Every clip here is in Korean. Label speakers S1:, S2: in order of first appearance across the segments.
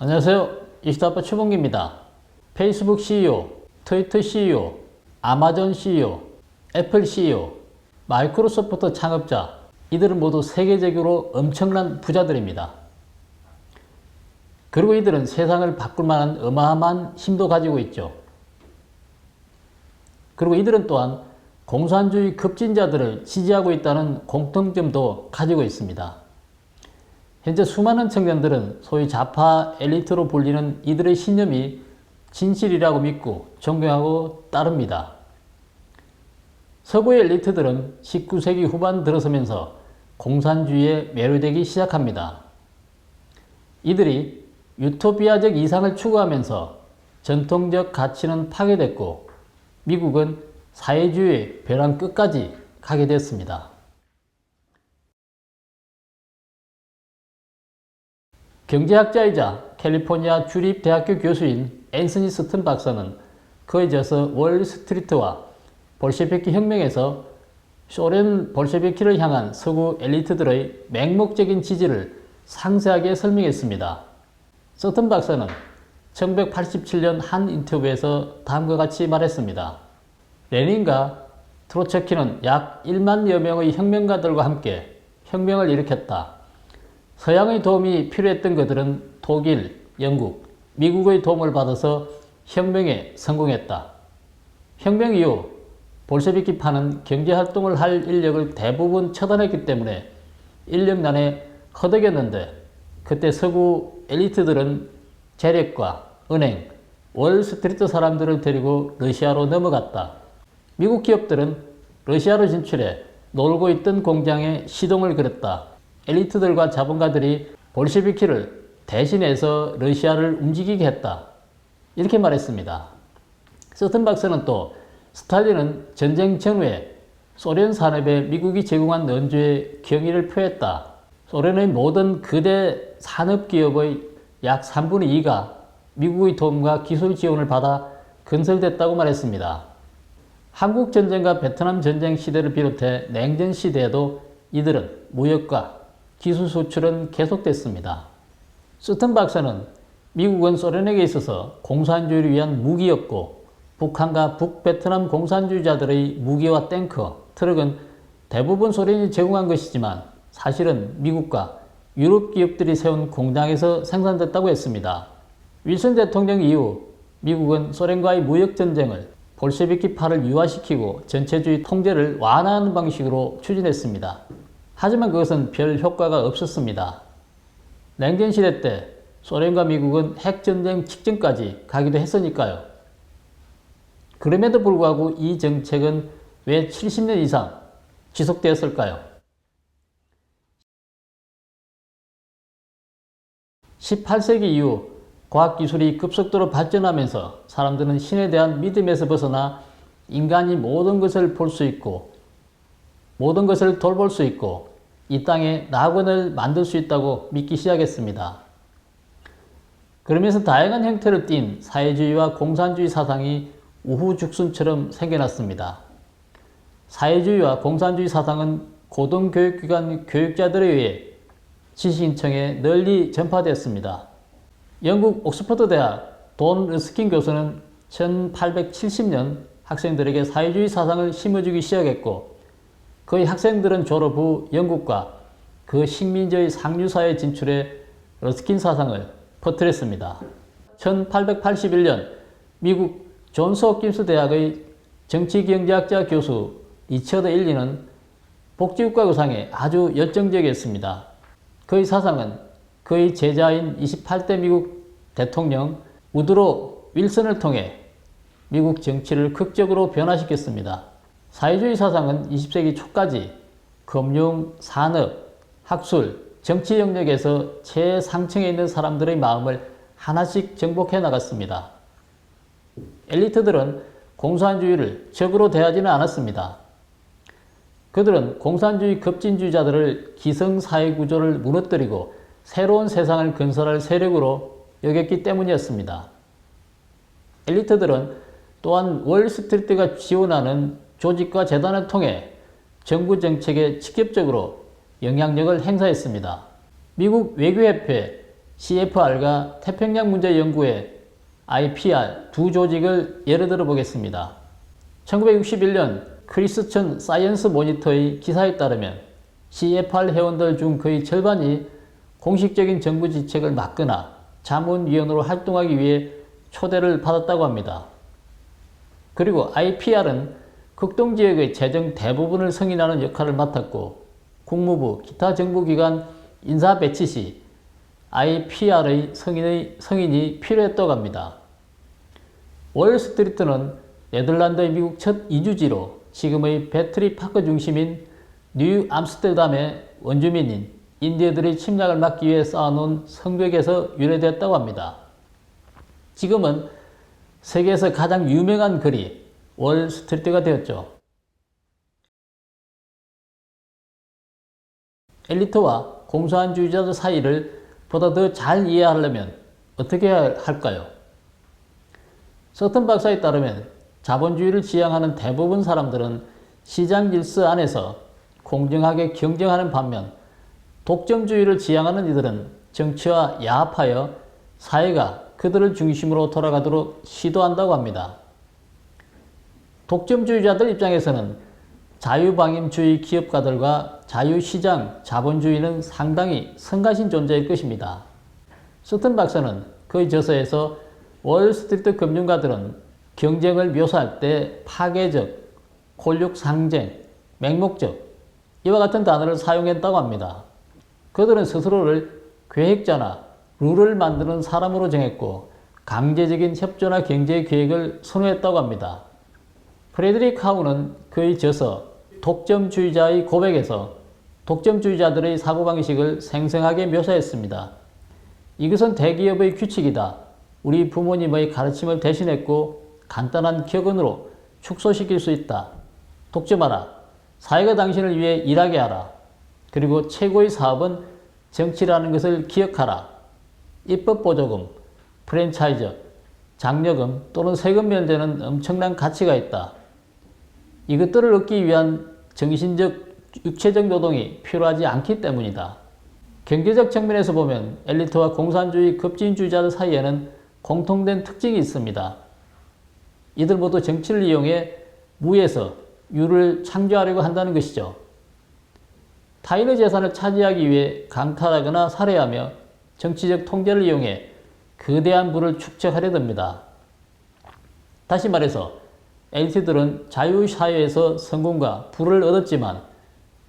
S1: 안녕하세요. 이시다파 최봉기입니다. 페이스북 CEO, 트위터 CEO, 아마존 CEO, 애플 CEO, 마이크로소프트 창업자, 이들은 모두 세계적으로 엄청난 부자들입니다. 그리고 이들은 세상을 바꿀 만한 어마어마한 힘도 가지고 있죠. 그리고 이들은 또한 공산주의 급진자들을 지지하고 있다는 공통점도 가지고 있습니다. 현재 수많은 청년들은 소위 좌파 엘리트로 불리는 이들의 신념이 진실이라고 믿고 존경하고 따릅니다. 서구의 엘리트들은 19세기 후반 들어서면서 공산주의에 매료되기 시작합니다. 이들이 유토피아적 이상을 추구하면서 전통적 가치는 파괴됐고 미국은 사회주의의 벼랑 끝까지 가게 됐습니다. 경제학자이자 캘리포니아 주립대학교 교수인 앤서니 스튼 박사는 그에 이어서 월스트리트와 볼셰비키 혁명에서 소련 볼셰비키를 향한 서구 엘리트들의 맹목적인 지지를 상세하게 설명했습니다. 스튼 박사는 1987년 한 인터뷰에서 다음과 같이 말했습니다. 레닌과 트로츠키는 약 1만여 명의 혁명가들과 함께 혁명을 일으켰다. 서양의 도움이 필요했던 그들은 독일, 영국, 미국의 도움을 받아서 혁명에 성공했다. 혁명 이후 볼셰비키파는 경제활동을 할 인력을 대부분 처단했기 때문에 1년 내내 허덕였는데 그때 서구 엘리트들은 재력과 은행, 월스트리트 사람들을 데리고 러시아로 넘어갔다. 미국 기업들은 러시아로 진출해 놀고 있던 공장에 시동을 걸었다. 엘리트들과 자본가들이 볼셰비키를 대신해서 러시아를 움직이게 했다. 이렇게 말했습니다. 스튼 박사는 또 스탈린은 전쟁 전후에 소련 산업에 미국이 제공한 원조에 경의를 표했다. 소련의 모든 거대 산업기업의 약 3분의 2가 미국의 도움과 기술 지원을 받아 건설됐다고 말했습니다. 한국전쟁과 베트남 전쟁 시대를 비롯해 냉전 시대에도 이들은 무역과 기술 수출은 계속됐습니다. 스튼 박사는 미국은 소련에게 있어서 공산주의를 위한 무기였고 북한과 북베트남 공산주의자들의 무기와 탱커, 트럭은 대부분 소련이 제공한 것이지만 사실은 미국과 유럽 기업들이 세운 공장에서 생산됐다고 했습니다. 윌슨 대통령 이후 미국은 소련과의 무역전쟁을 볼셰비키파를 유화시키고 전체주의 통제를 완화하는 방식으로 추진했습니다. 하지만 그것은 별 효과가 없었습니다. 냉전시대 때 소련과 미국은 핵전쟁 직전까지 가기도 했으니까요. 그럼에도 불구하고 이 정책은 왜 70년 이상 지속되었을까요? 18세기 이후 과학기술이 급속도로 발전하면서 사람들은 신에 대한 믿음에서 벗어나 인간이 모든 것을 볼 수 있고 모든 것을 돌볼 수 있고 이 땅에 낙원을 만들 수 있다고 믿기 시작했습니다. 그러면서 다양한 형태를 띤 사회주의와 공산주의 사상이 우후죽순처럼 생겨났습니다. 사회주의와 공산주의 사상은 고등교육기관 교육자들에 의해 지식인청에 널리 전파되었습니다. 영국 옥스퍼드 대학 돈 르스킨 교수는 1870년 학생들에게 사회주의 사상을 심어주기 시작했고 그의 학생들은 졸업 후 영국과 그 식민지의 상류사회에 진출해 러스킨 사상을 퍼뜨렸습니다. 1881년 미국 존스 홉킨스 대학의 정치경제학자 교수 리처드 일리는 복지국가 구상에 아주 열정적이었습니다. 그의 사상은 그의 제자인 28대 미국 대통령 우드로 윌슨을 통해 미국 정치를 극적으로 변화시켰습니다. 사회주의 사상은 20세기 초까지 금융, 산업, 학술, 정치 영역에서 최상층에 있는 사람들의 마음을 하나씩 정복해 나갔습니다. 엘리트들은 공산주의를 적으로 대하지는 않았습니다. 그들은 공산주의 급진주의자들을 기성사회 구조를 무너뜨리고 새로운 세상을 건설할 세력으로 여겼기 때문이었습니다. 엘리트들은 또한 월스트리트가 지원하는 조직과 재단을 통해 정부 정책에 직접적으로 영향력을 행사했습니다. 미국 외교협회 CFR과 태평양 문제 연구회 IPR 두 조직을 예를 들어 보겠습니다. 1961년 크리스천 사이언스 모니터의 기사에 따르면 CFR 회원들 중 거의 절반이 공식적인 정부 지책을 맡거나 자문위원으로 활동하기 위해 초대를 받았다고 합니다. 그리고 IPR은 극동지역의 재정 대부분을 승인하는 역할을 맡았고 국무부, 기타 정부기관 인사 배치 시 IPR의 승인이 필요했다고 합니다. 월스트리트는 네덜란드의 미국 첫 이주지로 지금의 배터리 파크 중심인 뉴 암스테르담의 원주민인 인디어들의 침략을 막기 위해 쌓아놓은 성벽에서 유래되었다고 합니다. 지금은 세계에서 가장 유명한 거리 월스트리트가 되었죠. 엘리트와 공산주의자들 사이를 보다 더 잘 이해하려면 어떻게 해야 할까요? 서튼 박사에 따르면 자본주의를 지향하는 대부분 사람들은 시장 질서 안에서 공정하게 경쟁하는 반면 독점주의를 지향하는 이들은 정치와 야합하여 사회가 그들을 중심으로 돌아가도록 시도한다고 합니다. 독점주의자들 입장에서는 자유방임주의 기업가들과 자유시장 자본주의는 상당히 성가신 존재일 것입니다. 서튼 박사는 그의 저서에서 월스트리트 금융가들은 경쟁을 묘사할 때 파괴적, 권력상쟁, 맹목적 이와 같은 단어를 사용했다고 합니다. 그들은 스스로를 계획자나 룰을 만드는 사람으로 정했고 강제적인 협조나 경제 계획을 선호했다고 합니다. 프레드릭 하우는 그의 저서 독점주의자의 고백에서 독점주의자들의 사고방식을 생생하게 묘사했습니다. 이것은 대기업의 규칙이다. 우리 부모님의 가르침을 대신했고 간단한 격언으로 축소시킬 수 있다. 독점하라. 사회가 당신을 위해 일하게 하라. 그리고 최고의 사업은 정치라는 것을 기억하라. 입법보조금, 프랜차이즈, 장려금 또는 세금 면제는 엄청난 가치가 있다. 이것들을 얻기 위한 정신적, 육체적 노동이 필요하지 않기 때문이다. 경제적 측면에서 보면 엘리트와 공산주의 급진주의자들 사이에는 공통된 특징이 있습니다. 이들 모두 정치를 이용해 무에서 유를 창조하려고 한다는 것이죠. 타인의 재산을 차지하기 위해 강탈하거나 살해하며 정치적 통제를 이용해 거대한 부를 축적하려 듭니다. 다시 말해서 엘리트들은 자유사회에서 성공과 부를 얻었지만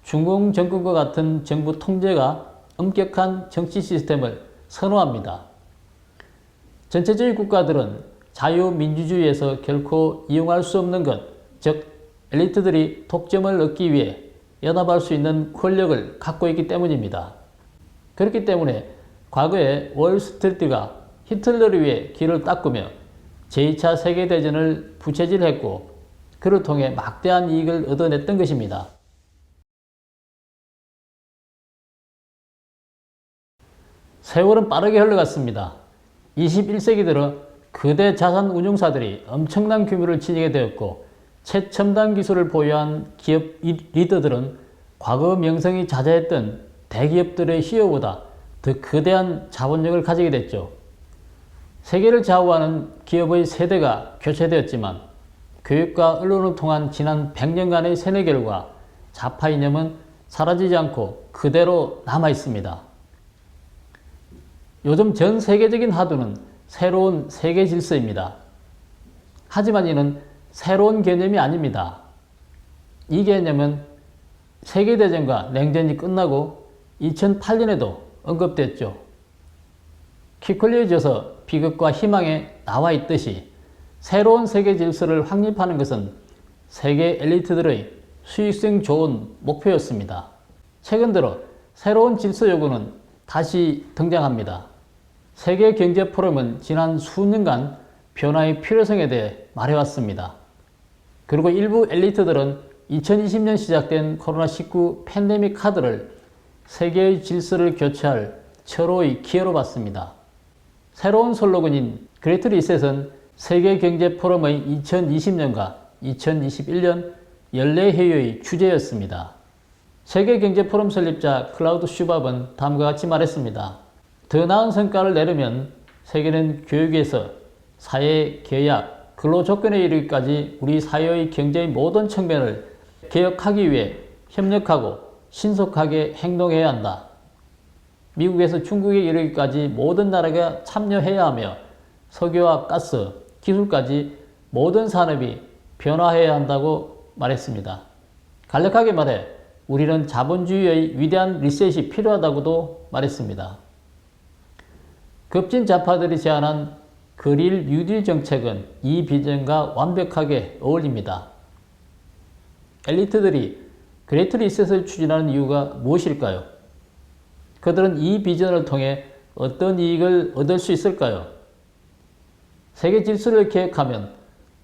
S1: 중공 정권과 같은 정부 통제가 엄격한 정치 시스템을 선호합니다. 전체주의 국가들은 자유민주주의에서 결코 이용할 수 없는 것, 즉 엘리트들이 독점을 얻기 위해 연합할 수 있는 권력을 갖고 있기 때문입니다. 그렇기 때문에 과거에 월스트리트가 히틀러를 위해 길을 닦으며 제2차 세계대전을 부채질했고 그를 통해 막대한 이익을 얻어냈던 것입니다. 세월은 빠르게 흘러갔습니다. 21세기 들어 거대 자산 운용사들이 엄청난 규모를 지니게 되었고 최첨단 기술을 보유한 기업 리더들은 과거 명성이 자자했던 대기업들의 CEO보다 더 거대한 자본력을 가지게 됐죠. 세계를 좌우하는 기업의 세대가 교체되었지만 교육과 언론을 통한 지난 100년간의 세뇌 결과 좌파 이념은 사라지지 않고 그대로 남아 있습니다. 요즘 전 세계적인 화두는 새로운 세계 질서입니다. 하지만 이는 새로운 개념이 아닙니다. 이 개념은 세계대전과 냉전이 끝나고 2008년에도 언급됐죠. 키콜리의 저서 비극과 희망에 나와 있듯이 새로운 세계 질서를 확립하는 것은 세계 엘리트들의 수익성 좋은 목표였습니다. 최근 들어 새로운 질서 요구는 다시 등장합니다. 세계 경제 포럼은 지난 수년간 변화의 필요성에 대해 말해왔습니다. 그리고 일부 엘리트들은 2020년 시작된 코로나19 팬데믹 카드를 세계의 질서를 교체할 철호의 기회로 봤습니다. 새로운 슬로건인 그레이트 리셋은 세계 경제 포럼의 2020년과 2021년 연례회의의 주제였습니다. 세계 경제 포럼 설립자 클라우드 슈밥은 다음과 같이 말했습니다. 더 나은 성과를 내려면 세계는 교육에서 사회, 계약, 근로 조건에 이르기까지 우리 사회의 경제의 모든 측면을 개혁하기 위해 협력하고 신속하게 행동해야 한다. 미국에서 중국에 이르기까지 모든 나라가 참여해야 하며 석유와 가스, 기술까지 모든 산업이 변화해야 한다고 말했습니다. 간략하게 말해 우리는 자본주의의 위대한 리셋이 필요하다고도 말했습니다. 급진 좌파들이 제안한 그릴 뉴딜 정책은 이 비전과 완벽하게 어울립니다. 엘리트들이 그레이트 리셋을 추진하는 이유가 무엇일까요? 그들은 이 비전을 통해 어떤 이익을 얻을 수 있을까요? 세계 질서를 개혁하면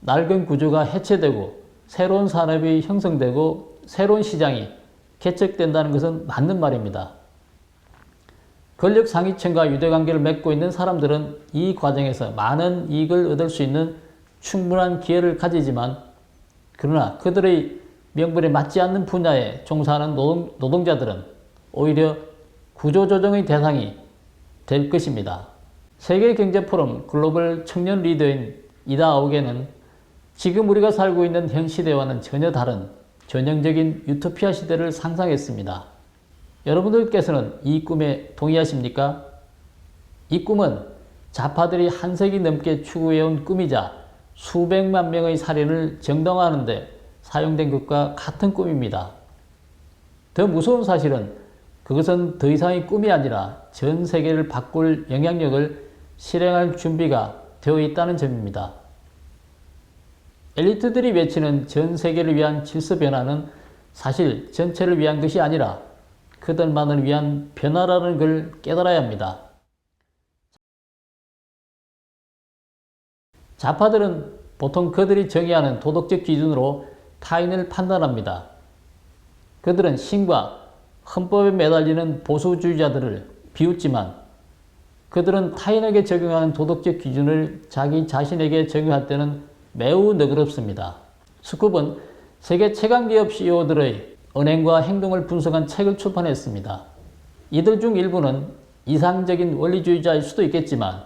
S1: 낡은 구조가 해체되고 새로운 산업이 형성되고 새로운 시장이 개척된다는 것은 맞는 말입니다. 권력 상위층과 유대관계를 맺고 있는 사람들은 이 과정에서 많은 이익을 얻을 수 있는 충분한 기회를 가지지만 그러나 그들의 명분에 맞지 않는 분야에 종사하는 노동자들은 오히려 구조조정의 대상이 될 것입니다. 세계경제포럼 글로벌 청년 리더인 이다 아우게는 지금 우리가 살고 있는 현 시대와는 전혀 다른 전형적인 유토피아 시대를 상상했습니다. 여러분들께서는 이 꿈에 동의하십니까? 이 꿈은 좌파들이 한 세기 넘게 추구해온 꿈이자 수백만 명의 살인을 정당화하는 데 사용된 것과 같은 꿈입니다. 더 무서운 사실은 그것은 더 이상의 꿈이 아니라 전 세계를 바꿀 영향력을 실행할 준비가 되어 있다는 점입니다. 엘리트들이 외치는 전 세계를 위한 질서 변화는 사실 전체를 위한 것이 아니라 그들만을 위한 변화라는 걸 깨달아야 합니다. 좌파들은 보통 그들이 정의하는 도덕적 기준으로 타인을 판단합니다. 그들은 신과 헌법에 매달리는 보수주의자들을 비웃지만 그들은 타인에게 적용하는 도덕적 기준을 자기 자신에게 적용할 때는 매우 너그럽습니다. 스쿱은 세계 최강기업 CEO들의 언행과 행동을 분석한 책을 출판했습니다. 이들 중 일부는 이상적인 원리주의자일 수도 있겠지만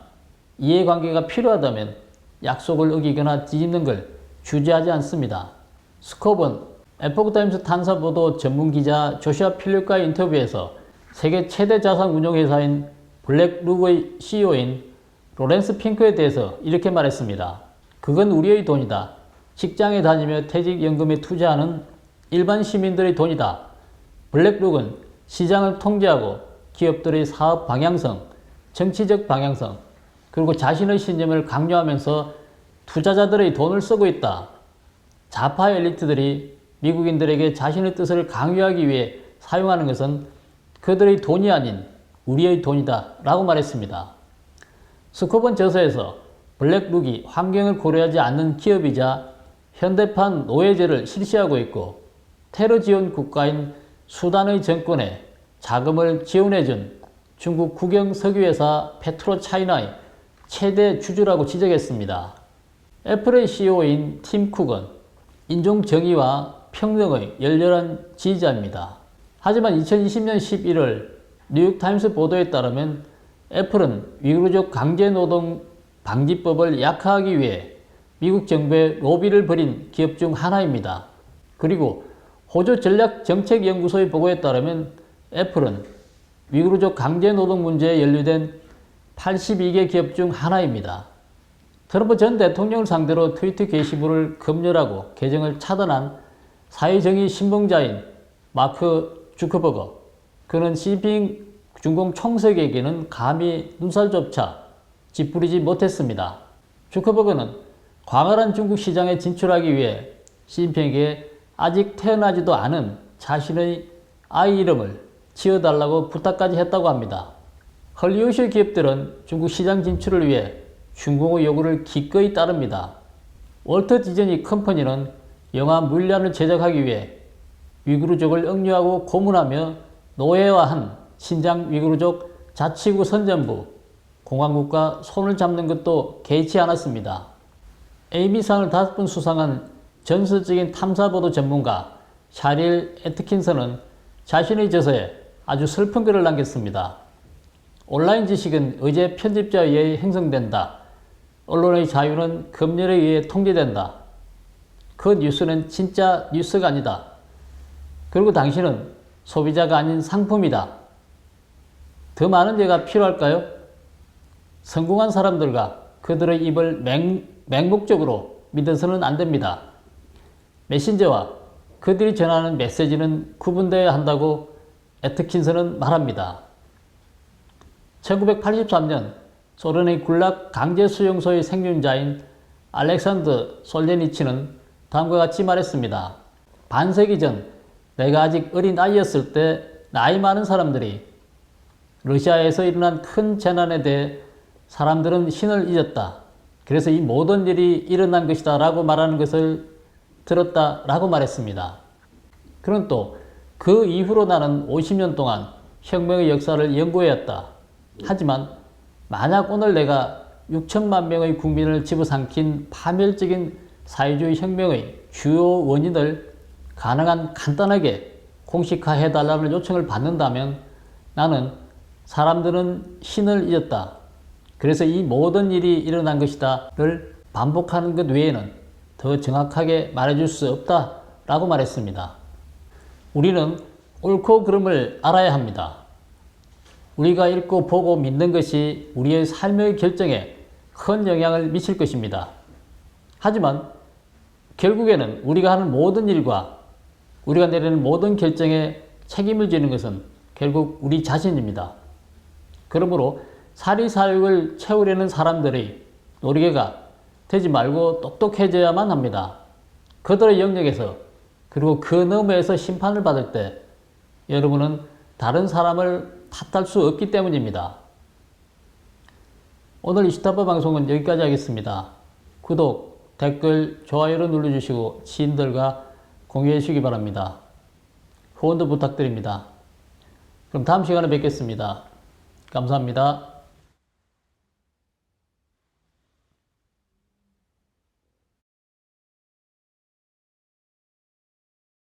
S1: 이해관계가 필요하다면 약속을 어기거나 뒤집는 걸 주저하지 않습니다. 스콥은 에포크타임스 탐사보도 전문기자 조슈아 필립과의 인터뷰에서 세계 최대 자산 운용회사인 블랙룩의 CEO인 로렌스 핑크에 대해서 이렇게 말했습니다. 그건 우리의 돈이다. 직장에 다니며 퇴직연금에 투자하는 일반 시민들의 돈이다. 블랙룩은 시장을 통제하고 기업들의 사업 방향성, 정치적 방향성, 그리고 자신의 신념을 강요하면서 투자자들의 돈을 쓰고 있다. 좌파 엘리트들이 미국인들에게 자신의 뜻을 강요하기 위해 사용하는 것은 그들의 돈이 아닌 우리의 돈이다 라고 말했습니다. 스콥은 저서에서 블랙룩이 환경을 고려하지 않는 기업이자 현대판 노예제를 실시하고 있고 테러 지원 국가인 수단의 정권에 자금을 지원해준 중국 국영 석유회사 페트로차이나의 최대 주주라고 지적했습니다. 애플의 CEO인 팀 쿡은 인종 정의와 평등의 열렬한 지지자입니다. 하지만 2020년 11월 뉴욕타임스 보도에 따르면 애플은 위구르족 강제노동 방지법을 약화하기 위해 미국 정부에 로비를 벌인 기업 중 하나입니다. 그리고 호주 전략정책연구소의 보고에 따르면 애플은 위구르족 강제노동 문제에 연루된 82개 기업 중 하나입니다. 트럼프 전 대통령을 상대로 트위터 게시물을 검열하고 계정을 차단한 사회정의 신봉자인 마크 주커버거. 그는 시진핑 중공 총석에게는 감히 눈살조차 찌푸리지 못했습니다. 주커버거는 광활한 중국 시장에 진출하기 위해 시진핑에게 아직 태어나지도 않은 자신의 아이 이름을 지어달라고 부탁까지 했다고 합니다. 헐리우드 기업들은 중국 시장 진출을 위해 중공의 요구를 기꺼이 따릅니다. 월트 디즈니 컴퍼니는 영화 물란을 제작하기 위해 위구르족을 억류하고 고문하며 노예화한 신장 위구르족 자치구 선전부 공화국과 손을 잡는 것도 개의치 않았습니다. 에이미상을 5번 수상한 전설적인 탐사보도 전문가 샤릴 애트킨슨은 자신의 저서에 아주 슬픈 글을 남겼습니다. 온라인 지식은 의제 편집자에 의해 형성된다. 언론의 자유는 검열에 의해 통제된다. 그 뉴스는 진짜 뉴스가 아니다. 그리고 당신은 소비자가 아닌 상품이다. 더 많은 예가 필요할까요? 성공한 사람들과 그들의 입을 맹목적으로 믿어서는 안 됩니다. 메신저와 그들이 전하는 메시지는 구분되어야 한다고 애트킨슨은 말합니다. 1983년 소련의 굴락 강제 수용소의 생존자인 알렉산드 솔제니치는 다음과 같이 말했습니다. 반세기 전 내가 아직 어린 아이였을 때 나이 많은 사람들이 러시아에서 일어난 큰 재난에 대해 사람들은 신을 잊었다. 그래서 이 모든 일이 일어난 것이다 라고 말하는 것을 들었다 라고 말했습니다. 그는 또 그 이후로 나는 50년 동안 혁명의 역사를 연구해왔다. 하지만 만약 오늘 내가 6천만 명의 국민을 집어삼킨 파멸적인 사회주의 혁명의 주요 원인을 가능한 간단하게 공식화해달라는 요청을 받는다면 나는 사람들은 신을 잊었다. 그래서 이 모든 일이 일어난 것이다를 반복하는 것 외에는 더 정확하게 말해줄 수 없다 라고 말했습니다. 우리는 옳고 그름을 알아야 합니다. 우리가 읽고 보고 믿는 것이 우리의 삶의 결정에 큰 영향을 미칠 것입니다. 하지만 결국에는 우리가 하는 모든 일과 우리가 내리는 모든 결정에 책임을 지는 것은 결국 우리 자신입니다. 그러므로 사리사욕을 채우려는 사람들의 놀이개가 되지 말고 똑똑해져야만 합니다. 그들의 영역에서 그리고 그 너머에서 심판을 받을 때 여러분은 다른 사람을 탓할 수 없기 때문입니다. 오늘 이슈타파 방송은 여기까지 하겠습니다. 구독, 댓글, 좋아요를 눌러주시고 지인들과 공유해 주시기 바랍니다. 후원도 부탁드립니다. 그럼 다음 시간에 뵙겠습니다. 감사합니다.